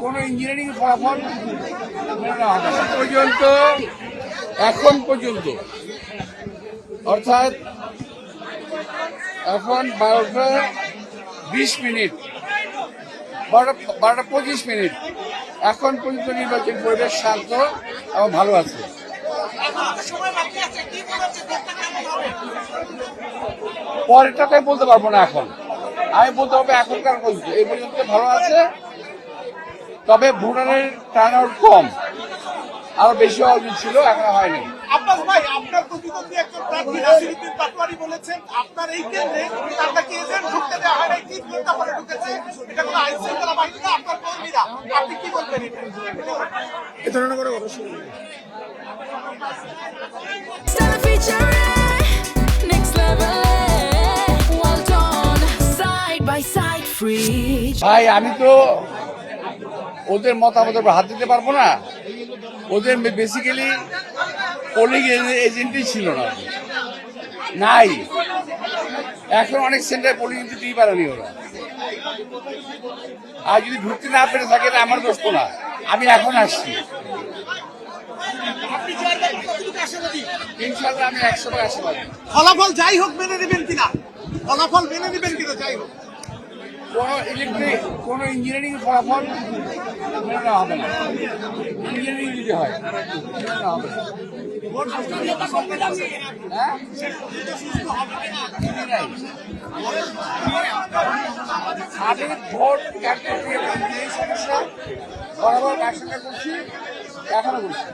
কোনো ইঞ্জিনিয়ারিং ফলাফল পর্যন্ত এখন পর্যন্ত অর্থাৎ এখন 12:20 12:25 এখন পর্যন্ত নির্বাচন পরিবেশ শান্ত এবং ভালো আছে। পরেরটাকে বলতে পারবো না এখন, আমি বলতে হবে এখনকার পর্যন্ত এই পর্যন্ত ভালো আছে। তবে ভোটারের টার্ন আউট কম, আরো বেশি হওয়া উচিত ছিল, এখন হয়নি। আব্বাস ভাই, আপনার প্রতিদ্বন্দ্বী একজন প্রার্থী নাসিরউদ্দিন পাটোয়ারি বলেছেন আপনার এই কেন্দ্রে তাকে এজেন্ট ঢুকতে দেওয়া হয় নাই, 3 ঘন্টা পরে ঢুকেছে, এটা কোনো আইন শৃঙ্খলা বাহিনী না, আপনার কর্মীরা। আপনি কি বলবেন এ ধরনের করে কথা শুনুন? ভাই আমি তো ওদের মতামতের হাত দিতে পারবো না। ওদের বেসিক্যালি পোলিং এজেন্টই ছিল না, নাই। এখন অনেক সেন্টার পোলিং দিতেই পারেনি ওরা। আর যদি ঢুকতে না পেরে থাকে না আমার দোষ না, আমি এখন আসছি। ইনশাল্লাহ আমি 100% আশাবাদী। ফলাফল যাই হোক মেনে নেবেন কিনা? ফলাফল মেনে নেবেন কিনা? যাই হোক কোনো ইঞ্জিনিয়ারিং ফলাফল মেনে নেওয়া হবে না। ইঞ্জিনিয়ারিং যদি হয় মেনে নেওয়া হবে না। আমি ভোট সমস্যা বরাবর কার সঙ্গে করছি, এখনো করছি।